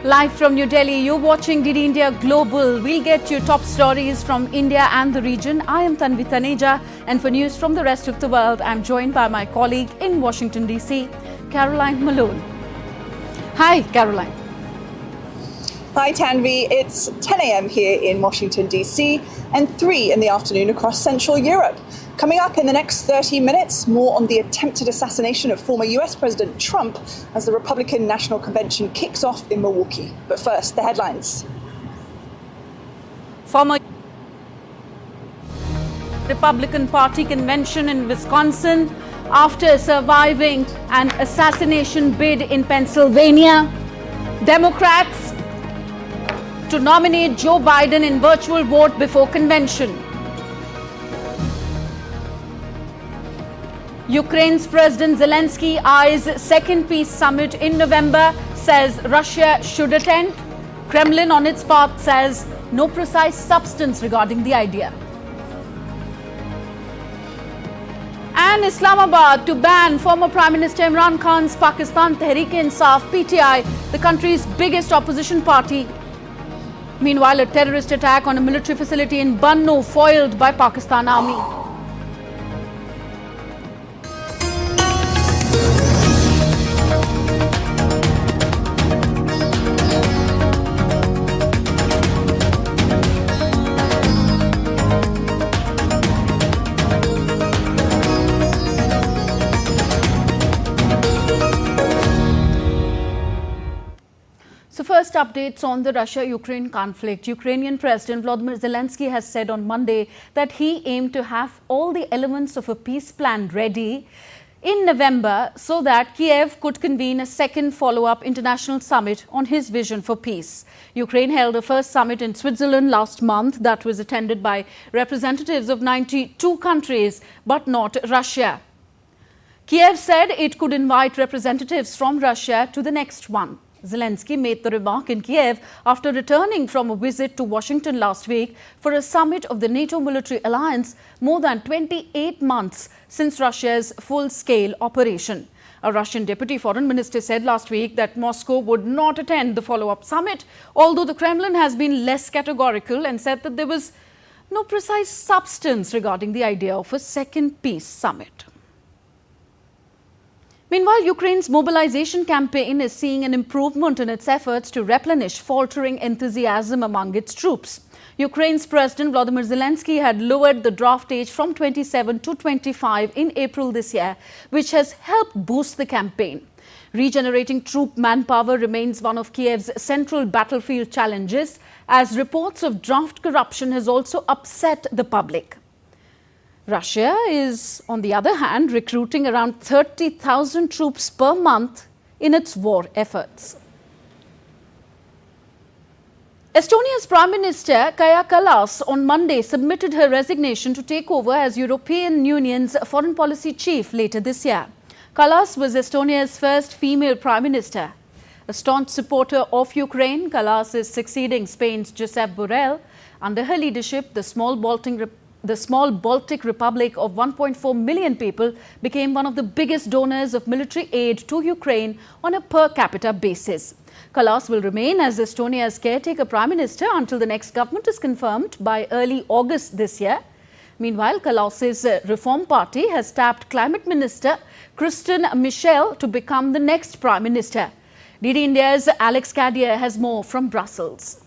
Live from New Delhi, you're watching DD India Global. We'll get you top stories from India and the region. I am Tanvi Taneja, and for news from the rest of the world, I'm joined by my colleague in Washington, D.C., Caroline Malone. Hi, Caroline. Hi, Tanvi. It's 10 a.m. here in Washington, D.C., and 3 in the afternoon across Central Europe. Coming up in the next 30 minutes, more on the attempted assassination of former US President Trump as the Republican National Convention kicks off in Milwaukee. But first, the headlines. Former Republican Party convention in Wisconsin after surviving an assassination bid in Pennsylvania. Democrats to nominate Joe Biden in virtual vote before convention. Ukraine's President Zelensky eyes second peace summit in November, says Russia should attend. Kremlin on its part says no precise substance regarding the idea. And Islamabad to ban former Prime Minister Imran Khan's Pakistan Tehreek-e-Insaf PTI, the country's biggest opposition party. Meanwhile, a terrorist attack on a military facility in Bannu foiled by Pakistan Army. First updates on the Russia-Ukraine conflict. Ukrainian President Volodymyr Zelensky has said on Monday that he aimed to have all the elements of a peace plan ready in November so that Kiev could convene a second follow-up international summit on his vision for peace. Ukraine held a first summit in Switzerland last month that was attended by representatives of 92 countries, but not Russia. Kiev said it could invite representatives from Russia to the next one. Zelensky made the remark in Kiev after returning from a visit to Washington last week for a summit of the NATO military alliance more than 28 months since Russia's full-scale operation. A Russian deputy foreign minister said last week that Moscow would not attend the follow-up summit, although the Kremlin has been less categorical and said that there was no precise substance regarding the idea of a second peace summit. Meanwhile, Ukraine's mobilization campaign is seeing an improvement in its efforts to replenish faltering enthusiasm among its troops. Ukraine's President Volodymyr Zelensky had lowered the draft age from 27 to 25 in April this year, which has helped boost the campaign. Regenerating troop manpower remains one of Kiev's central battlefield challenges, as reports of draft corruption has also upset the public. Russia is, on the other hand, recruiting around 30,000 troops per month in its war efforts. Estonia's Prime Minister Kaja Kallas on Monday submitted her resignation to take over as European Union's foreign policy chief later this year. Kallas was Estonia's first female Prime Minister. A staunch supporter of Ukraine, Kallas is succeeding Spain's Josep Borrell. Under her leadership, the small Baltic Republic of 1.4 million people became one of the biggest donors of military aid to Ukraine on a per capita basis. Kallas will remain as Estonia's caretaker prime minister until the next government is confirmed by early August this year. Meanwhile, Kallas's Reform Party has tapped climate minister Kristen Michel to become the next prime minister. DD India's Alex Cadier has more from Brussels.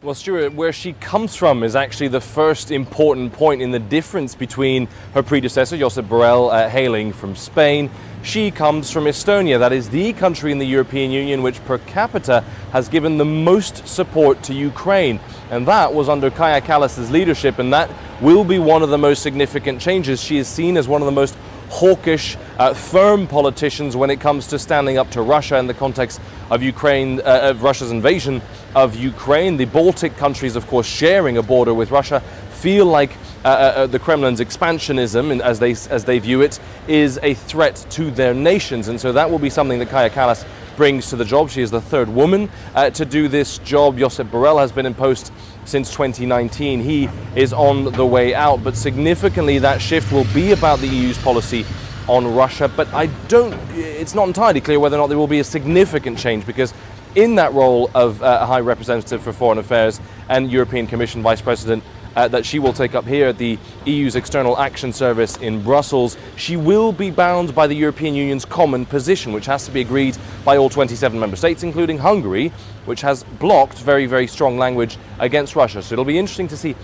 Well, Stuart, where she comes from is actually the first important point in the difference between her predecessor, Josep Borrell, hailing from Spain. She comes from Estonia, that is the country in the European Union which per capita has given the most support to Ukraine. And that was under Kaja Kallas's leadership, and that will be one of the most significant changes. She is seen as one of the most hawkish, firm politicians when it comes to standing up to Russia in the context of Ukraine, of Russia's invasion of Ukraine. The Baltic countries, of course, sharing a border with Russia, feel like the Kremlin's expansionism, as they view it, is a threat to their nations. And so that will be something that Kaja Kallas brings to the job. She is the third woman to do this job. Josep Borrell has been in post since 2019. He is on the way out, but significantly that shift will be about the EU's policy on Russia. But it's not entirely clear whether or not there will be a significant change, because in that role of High Representative for Foreign Affairs and European Commission Vice President that she will take up here at the EU's External Action Service in Brussels. She will be bound by the European Union's common position, which has to be agreed by all 27 member states, including Hungary, which has blocked very, very strong language against Russia. So it'll be interesting to see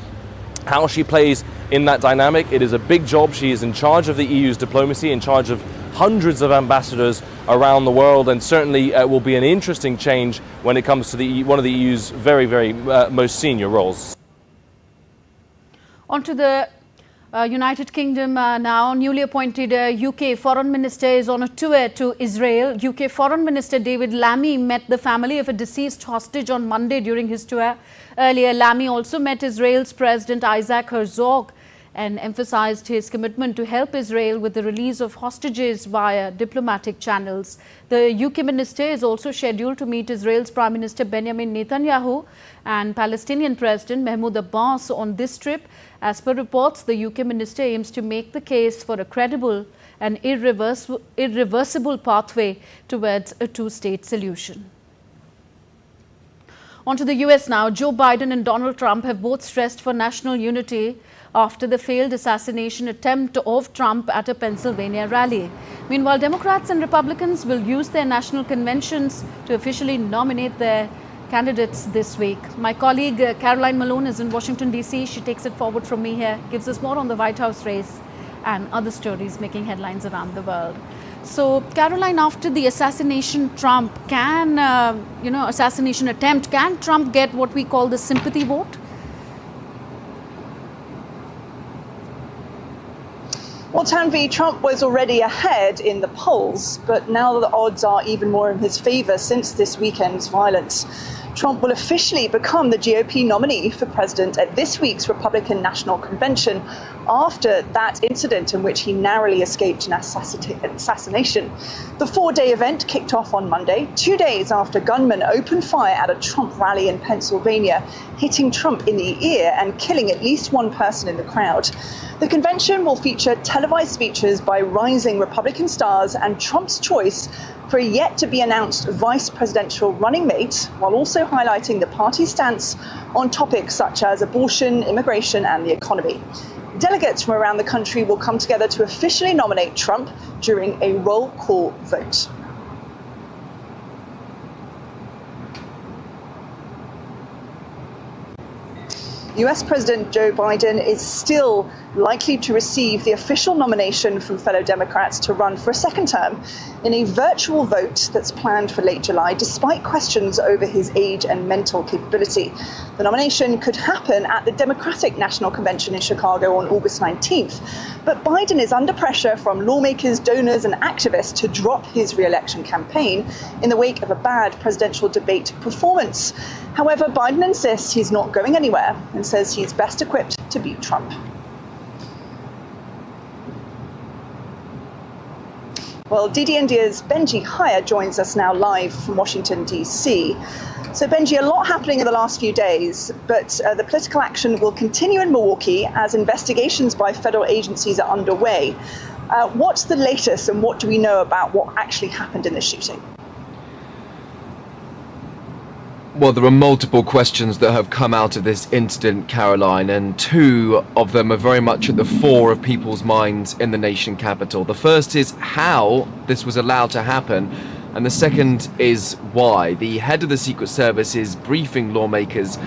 how she plays in that dynamic. It is a big job. She is in charge of the EU's diplomacy, in charge of hundreds of ambassadors around the world, and certainly will be an interesting change when it comes to one of the EU's very, very most senior roles. On to the United Kingdom now. Newly appointed UK Foreign Minister is on a tour to Israel. UK Foreign Minister David Lammy met the family of a deceased hostage on Monday during his tour. Earlier, Lammy also met Israel's President Isaac Herzog and emphasized his commitment to help Israel with the release of hostages via diplomatic channels. The UK minister is also scheduled to meet Israel's Prime Minister Benjamin Netanyahu and Palestinian President Mahmoud Abbas on this trip. As per reports, the UK minister aims to make the case for a credible and irreversible pathway towards a two-state solution. On to the US now. Joe Biden and Donald Trump have both stressed for national unity after the failed assassination attempt of Trump at a Pennsylvania rally. Meanwhile, Democrats and Republicans will use their national conventions to officially nominate their candidates this week. My colleague Caroline Malone is in Washington, D.C. She takes it forward from me here, gives us more on the White House race and other stories making headlines around the world. So, Caroline, after the assassination assassination attempt, can Trump get what we call the sympathy vote? Well, Tanvi, Trump was already ahead in the polls, but now the odds are even more in his favour since this weekend's violence. Trump will officially become the GOP nominee for president at this week's Republican National Convention after that incident in which he narrowly escaped an assassination. The four-day event kicked off on Monday, 2 days after gunmen opened fire at a Trump rally in Pennsylvania, hitting Trump in the ear and killing at least one person in the crowd. The convention will feature televised speeches by rising Republican stars and Trump's choice for a yet-to-be-announced vice presidential running mate, while also highlighting the party's stance on topics such as abortion, immigration and the economy. Delegates from around the country will come together to officially nominate Trump during a roll call vote. US President Joe Biden is still likely to receive the official nomination from fellow Democrats to run for a second term in a virtual vote that's planned for late July, despite questions over his age and mental capability. The nomination could happen at the Democratic National Convention in Chicago on August 19th. But Biden is under pressure from lawmakers, donors and activists to drop his re-election campaign in the wake of a bad presidential debate performance. However, Biden insists he's not going anywhere and says he's best equipped to beat Trump. Well, DD India's Benji Haya joins us now live from Washington, D.C. So, Benji, a lot happening in the last few days, but the political action will continue in Milwaukee as investigations by federal agencies are underway. What's the latest and what do we know about what actually happened in the shooting? Well, there are multiple questions that have come out of this incident, Caroline, and two of them are very much at the fore of people's minds in the nation capital. The first is how this was allowed to happen, and the second is why. The head of the Secret Service is briefing lawmakers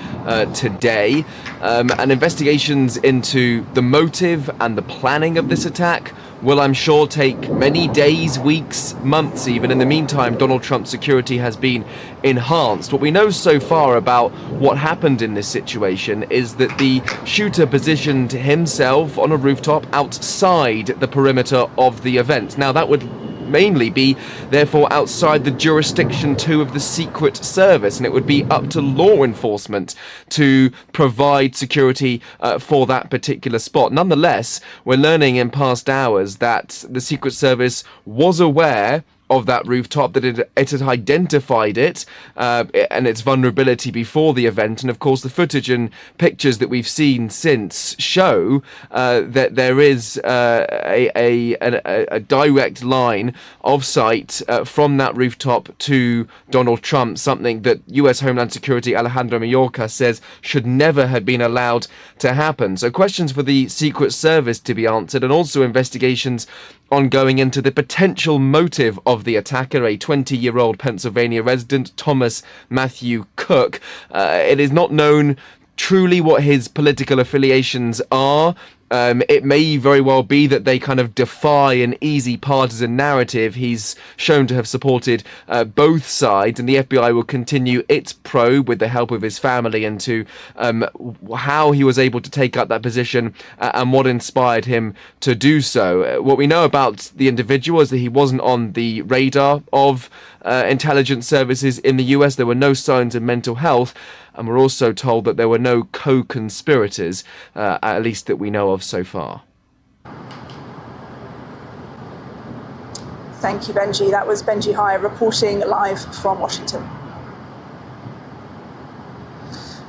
today, and investigations into the motive and the planning of this attack will, I'm sure, take many days, weeks, months even. In the meantime, Donald Trump's security has been enhanced. What we know so far about what happened in this situation is that the shooter positioned himself on a rooftop outside the perimeter of the event. Now, that would mainly be, therefore, outside the jurisdiction too of the Secret Service, and it would be up to law enforcement to provide security for that particular spot. Nonetheless, we're learning in past hours that the Secret Service was aware of that rooftop, that it had identified it and its vulnerability before the event. And of course, the footage and pictures that we've seen since show that there is a direct line of sight from that rooftop to Donald Trump, something that US Homeland Security Alejandro Mayorkas says should never have been allowed to happen. So questions for the Secret Service to be answered, and also investigations ongoing into the potential motive of the attacker, a 20-year-old Pennsylvania resident, Thomas Matthew Cook. It is not known truly what his political affiliations are. It may very well be that they kind of defy an easy partisan narrative. He's shown to have supported both sides, and the FBI will continue its probe with the help of his family into how he was able to take up that position and what inspired him to do so. What we know about the individual is that he wasn't on the radar of intelligence services in the US. There were no signs of mental health. And we're also told that there were no co-conspirators, at least that we know of so far. Thank you, Benji. That was Benji High reporting live from Washington.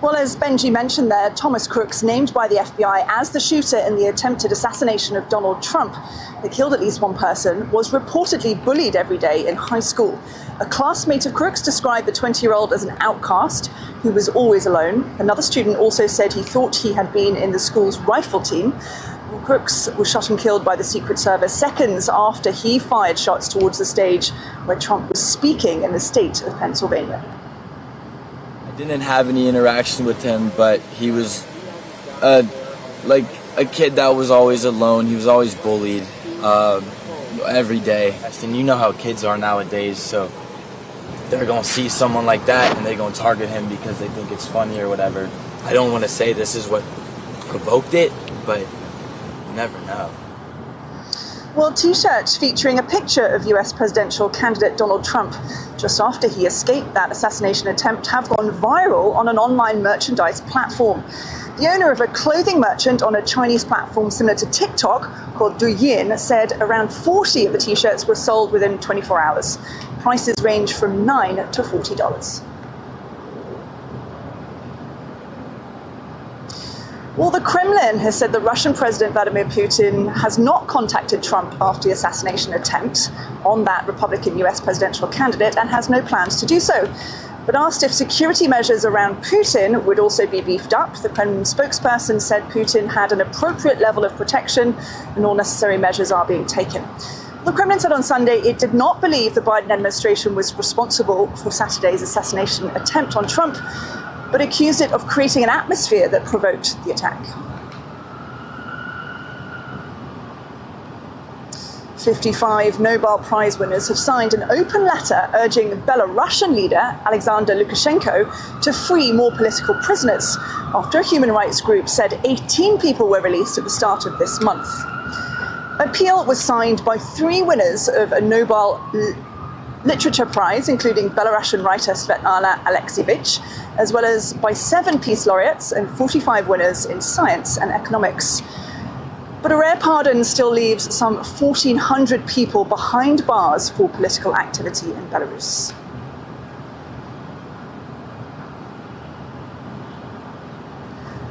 Well, as Benji mentioned there, Thomas Crooks, named by the FBI as the shooter in the attempted assassination of Donald Trump that killed at least one person, was reportedly bullied every day in high school. A classmate of Crooks described the 20-year-old as an outcast who was always alone. Another student also said he thought he had been in the school's rifle team. Crooks was shot and killed by the Secret Service seconds after he fired shots towards the stage where Trump was speaking in the state of Pennsylvania. I didn't have any interaction with him, but he was like a kid that was always alone. He was always bullied every day. And you know how kids are nowadays, so they're going to see someone like that and they're going to target him because they think it's funny or whatever. I don't want to say this is what provoked it, but you never know. Well, T-shirts featuring a picture of US presidential candidate Donald Trump just after he escaped that assassination attempt have gone viral on an online merchandise platform. The owner of a clothing merchant on a Chinese platform similar to TikTok called Douyin said around 40 of the T-shirts were sold within 24 hours. Prices range from $9 to $40. Well, the Kremlin has said that Russian President Vladimir Putin has not contacted Trump after the assassination attempt on that Republican US presidential candidate and has no plans to do so. But asked if security measures around Putin would also be beefed up, the Kremlin spokesperson said Putin had an appropriate level of protection and all necessary measures are being taken. The Kremlin said on Sunday it did not believe the Biden administration was responsible for Saturday's assassination attempt on Trump, but accused it of creating an atmosphere that provoked the attack. 55 Nobel Prize winners have signed an open letter urging Belarusian leader Alexander Lukashenko to free more political prisoners after a human rights group said 18 people were released at the start of this month. Appeal was signed by 3 winners of a Nobel Literature Prize, including Belarusian writer Svetlana Alexievich, as well as by 7 peace laureates and 45 winners in science and economics. But a rare pardon still leaves some 1,400 people behind bars for political activity in Belarus.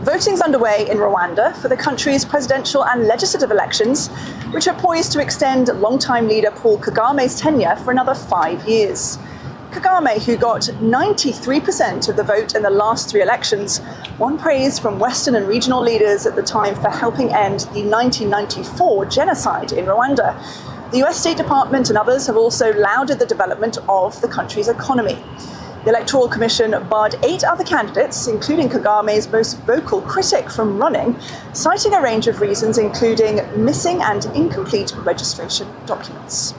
Voting's underway in Rwanda for the country's presidential and legislative elections, which are poised to extend longtime leader Paul Kagame's tenure for another 5 years. Kagame, who got 93% of the vote in the last 3 elections, won praise from Western and regional leaders at the time for helping end the 1994 genocide in Rwanda. The US State Department and others have also lauded the development of the country's economy. The Electoral Commission barred 8 other candidates, including Kagame's most vocal critic, from running, citing a range of reasons, including missing and incomplete registration documents.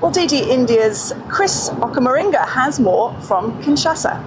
Well, DD India's Chris Okamaringa has more from Kinshasa.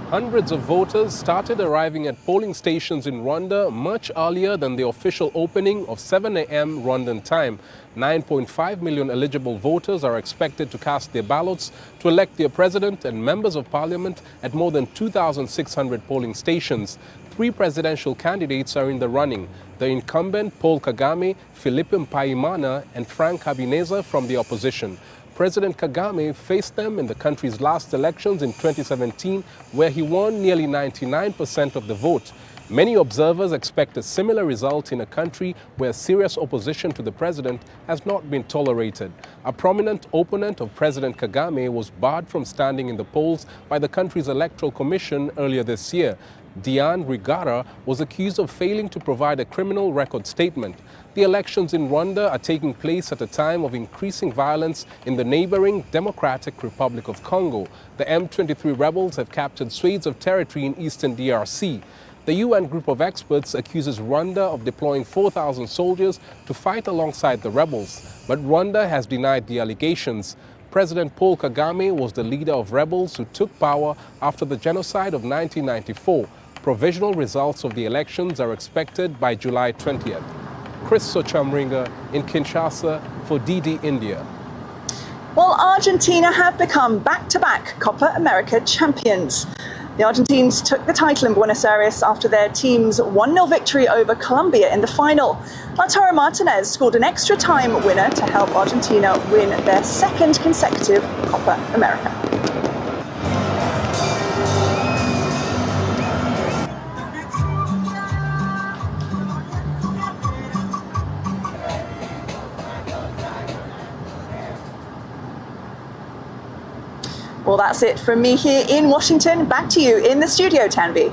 Hundreds of voters started arriving at polling stations in Rwanda much earlier than the official opening of 7 a.m. Rwandan time. 9.5 million eligible voters are expected to cast their ballots to elect their president and members of parliament at more than 2,600 polling stations. 3 presidential candidates are in the running: the incumbent Paul Kagame, Philippe Mpayimana, and Frank Habineza from the opposition. President Kagame faced them in the country's last elections in 2017, where he won nearly 99% of the vote. Many observers expect a similar result in a country where serious opposition to the president has not been tolerated. A prominent opponent of President Kagame was barred from standing in the polls by the country's electoral commission earlier this year. Diane Rwigara was accused of failing to provide a criminal record statement. The elections in Rwanda are taking place at a time of increasing violence in the neighboring Democratic Republic of Congo. The M23 rebels have captured swathes of territory in eastern DRC. The UN group of experts accuses Rwanda of deploying 4,000 soldiers to fight alongside the rebels, but Rwanda has denied the allegations. President Paul Kagame was the leader of rebels who took power after the genocide of 1994. Provisional results of the elections are expected by July 20th. Chris Sochamringa in Kinshasa for DD India. Well, Argentina have become back-to-back Copa America champions. The Argentines took the title in Buenos Aires after their team's 1-0 victory over Colombia in the final. Lautaro Martinez scored an extra-time winner to help Argentina win their second consecutive Copa America. Well, that's it from me here in Washington. Back to you in the studio, Tanvi.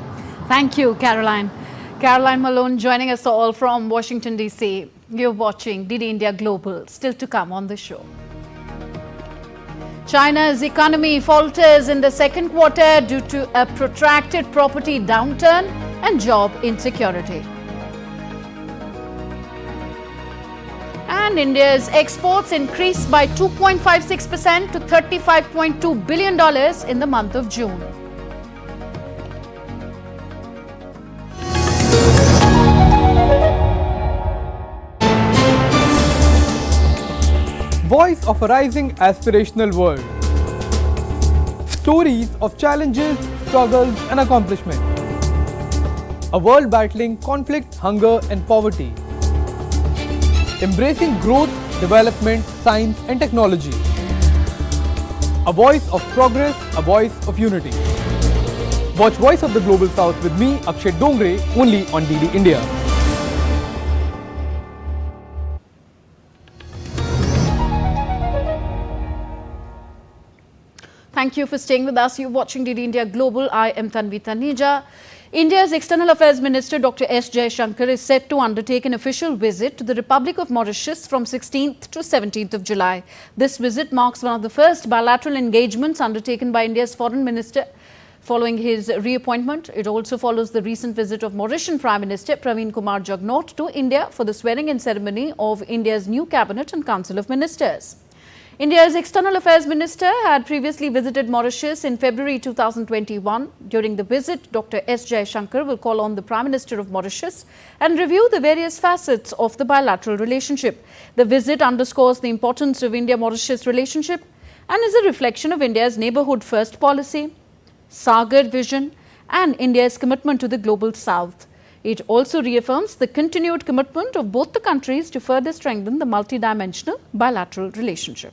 Thank you, Caroline. Caroline Malone joining us all from Washington, D.C. You're watching DD India Global. Still to come on the show. China's economy falters in the second quarter due to a protracted property downturn and job insecurity. And India's exports increased by 2.56% to $35.2 billion in the month of June. Voice of a rising aspirational world. Stories of challenges, struggles and accomplishment. A world battling conflict, hunger and poverty. Embracing growth, development, science and technology. A voice of progress, a voice of unity. Watch Voice of the Global South with me, Akshay Dongre, only on DD India. Thank you for staying with us. You're watching DD India Global. I am Tanvi Taneja. India's External Affairs Minister Dr. S. Jaishankar is set to undertake an official visit to the Republic of Mauritius from 16th to 17th of July. This visit marks one of the first bilateral engagements undertaken by India's Foreign Minister following his reappointment. It also follows the recent visit of Mauritian Prime Minister Praveen Kumar Jugnauth to India for the swearing-in ceremony of India's new Cabinet and Council of Ministers. India's External Affairs Minister had previously visited Mauritius in February 2021. During the visit, Dr. S. Jaishankar will call on the Prime Minister of Mauritius and review the various facets of the bilateral relationship. The visit underscores the importance of India-Mauritius relationship and is a reflection of India's neighbourhood first policy, Sagar vision and India's commitment to the global south. It also reaffirms the continued commitment of both the countries to further strengthen the multidimensional bilateral relationship.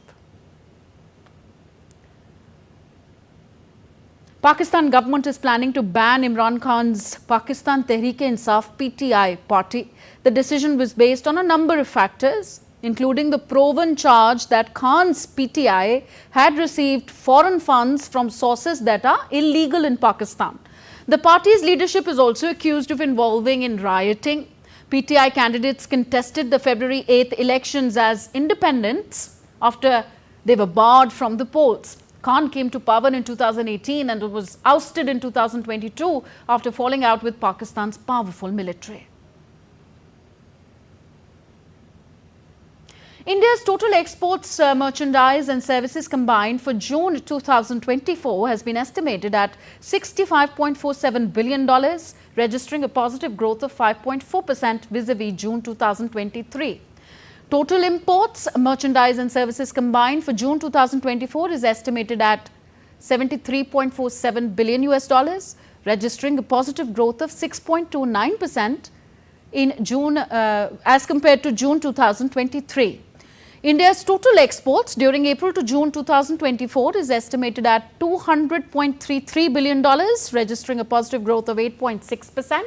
Pakistan government is planning to ban Imran Khan's Pakistan Tehreek-e-Insaf PTI party. The decision was based on a number of factors, including the proven charge that Khan's PTI had received foreign funds from sources that are illegal in Pakistan. The party's leadership is also accused of involving in rioting. PTI candidates contested the February 8th elections as independents after they were barred from the polls. Khan came to power in 2018 and was ousted in 2022 after falling out with Pakistan's powerful military. India's total exports, merchandise and services combined for June 2024 has been estimated at $65.47 billion, registering a positive growth of 5.4% vis-a-vis June 2023. Total imports, merchandise and services combined for June 2024 is estimated at $73.47 billion, registering a positive growth of 6.29% in June as compared to June 2023. India's total exports during April to June 2024 is estimated at $200.33 billion, registering a positive growth of 8.6%.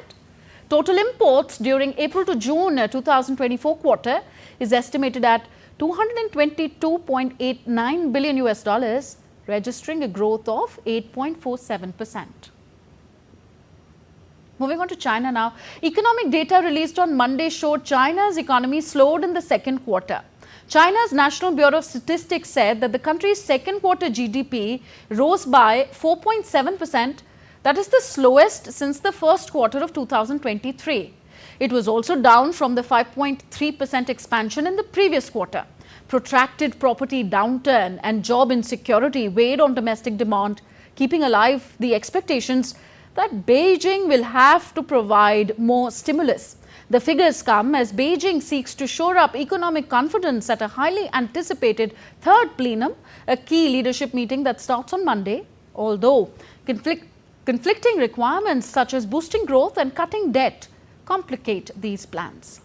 Total imports during April to June 2024 quarter is estimated at $222.89 billion, registering a growth of 8.47%. Moving on to China now. Economic data released on Monday showed China's economy slowed in the second quarter. China's National Bureau of Statistics said that the country's second quarter GDP rose by 4.7%. That is the slowest since the first quarter of 2023. It was also down from the 5.3% expansion in the previous quarter. Protracted property downturn and job insecurity weighed on domestic demand, keeping alive the expectations that Beijing will have to provide more stimulus. The figures come as Beijing seeks to shore up economic confidence at a highly anticipated third plenum, a key leadership meeting that starts on Monday, although conflicting requirements such as boosting growth and cutting debt complicate these plans.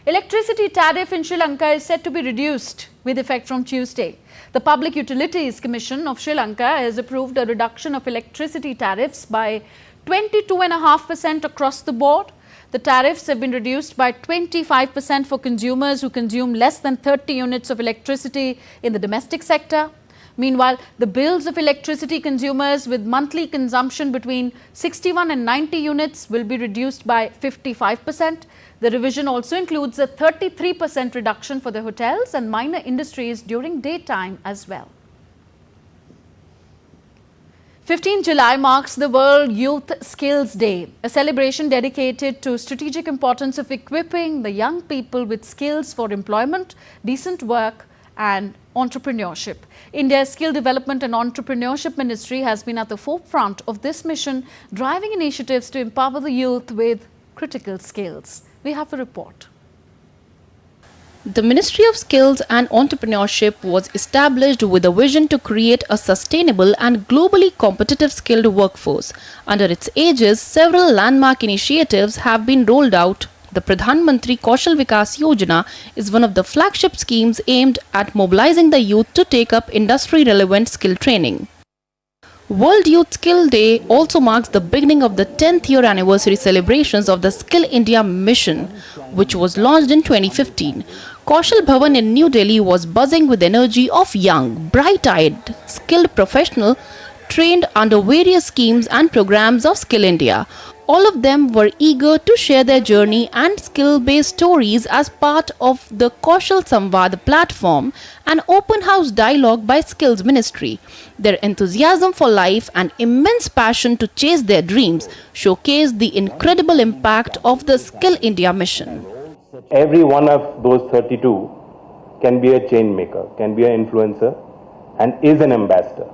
Electricity tariff in Sri Lanka is set to be reduced with effect from Tuesday. The Public Utilities Commission of Sri Lanka has approved a reduction of electricity tariffs by 22.5% across the board. The tariffs have been reduced by 25% for consumers who consume less than 30 units of electricity in the domestic sector. Meanwhile, the bills of electricity consumers with monthly consumption between 61 and 90 units will be reduced by 55%. The revision also includes a 33% reduction for the hotels and minor industries during daytime as well. 15 July marks the World Youth Skills Day, a celebration dedicated to strategic importance of equipping the young people with skills for employment, decent work and entrepreneurship. India's Skill Development and Entrepreneurship Ministry has been at the forefront of this mission, driving initiatives to empower the youth with critical skills. We have a report. The Ministry of Skills and Entrepreneurship was established with a vision to create a sustainable and globally competitive skilled workforce. Under its aegis, several landmark initiatives have been rolled out. The Pradhan Mantri Kaushal Vikas Yojana is one of the flagship schemes aimed at mobilizing the youth to take up industry-relevant skill training. World Youth Skill Day also marks the beginning of the 10th year anniversary celebrations of the Skill India mission, which was launched in 2015. Kaushal Bhavan in New Delhi was buzzing with energy of young, bright-eyed, skilled professionals trained under various schemes and programs of Skill India. All of them were eager to share their journey and skill-based stories as part of the Kaushal Samvad platform, an open house dialogue by Skills Ministry. Their enthusiasm for life and immense passion to chase their dreams showcased the incredible impact of the Skill India mission. Every one of those 32 can be a change maker, can be an influencer and is an ambassador.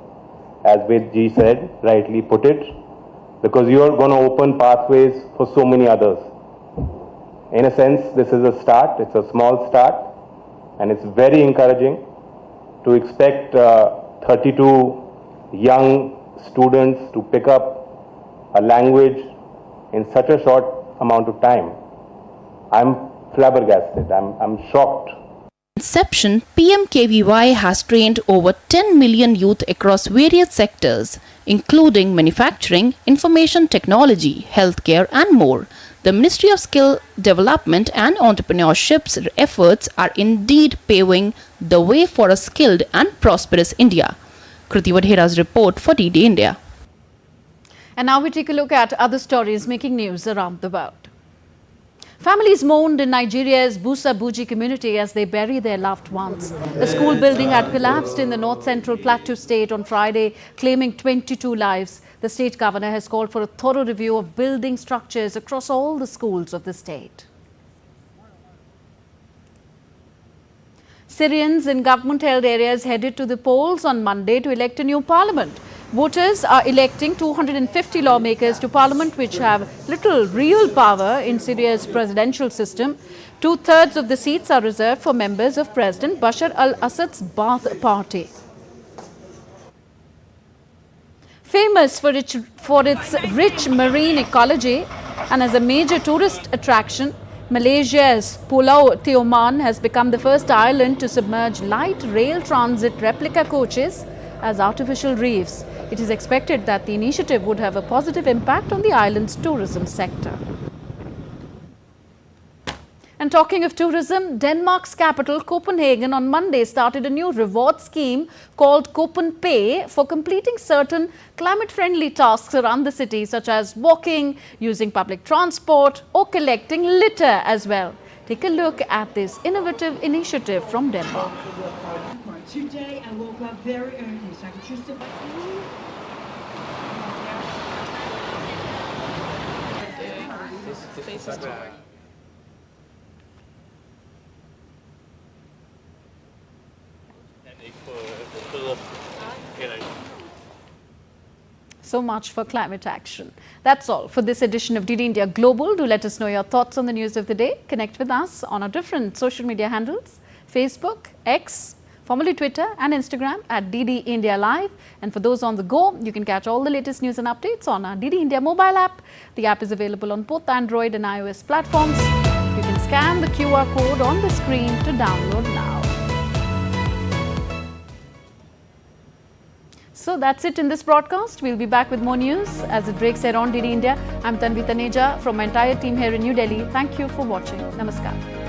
As Vedji said, rightly put it, because you are going to open pathways for so many others. In a sense, this is a start, it's a small start, and it's very encouraging to expect 32 young students to pick up a language in such a short amount of time. I'm flabbergasted, I'm shocked. Inception, PMKVY has trained over 10 million youth across various sectors, including manufacturing, information technology, healthcare and more. The Ministry of Skill Development and Entrepreneurship's efforts are indeed paving the way for a skilled and prosperous India. Kriti Vadhera's report for DD India. And now we take a look at other stories making news around the world. Families mourned in Nigeria's Busa Buji community as they bury their loved ones. A school building had collapsed in the north-central Plateau state on Friday, claiming 22 lives. The state governor has called for a thorough review of building structures across all the schools of the state. Syrians in government-held areas headed to the polls on Monday to elect a new parliament. Voters are electing 250 lawmakers to parliament which have little real power in Syria's presidential system. Two-thirds of the seats are reserved for members of President Bashar al-Assad's Ba'ath Party. Famous for its rich marine ecology and as a major tourist attraction, Malaysia's Pulau Tioman has become the first island to submerge light rail transit replica coaches as artificial reefs. It is expected that the initiative would have a positive impact on the island's tourism sector. And talking of tourism, Denmark's capital Copenhagen on Monday started a new reward scheme called Copen Pay for completing certain climate-friendly tasks around the city such as walking, using public transport or collecting litter as well. Take a look at this innovative initiative from Denmark. Today I woke up very early so I could choose the So much for climate action. That's all for this edition of DD India Global. Do let us know your thoughts on the news of the day. Connect with us on our different social media handles, Facebook, X, formerly Twitter and Instagram at DD India Live. And for those on the go, you can catch all the latest news and updates on our DD India mobile app. The app is available on both Android and iOS platforms. You can scan the QR code on the screen to download now. So that's it in this broadcast. We'll be back with more news as it breaks here on DD India. I'm Tanvi Taneja from my entire team here in New Delhi. Thank you for watching. Namaskar.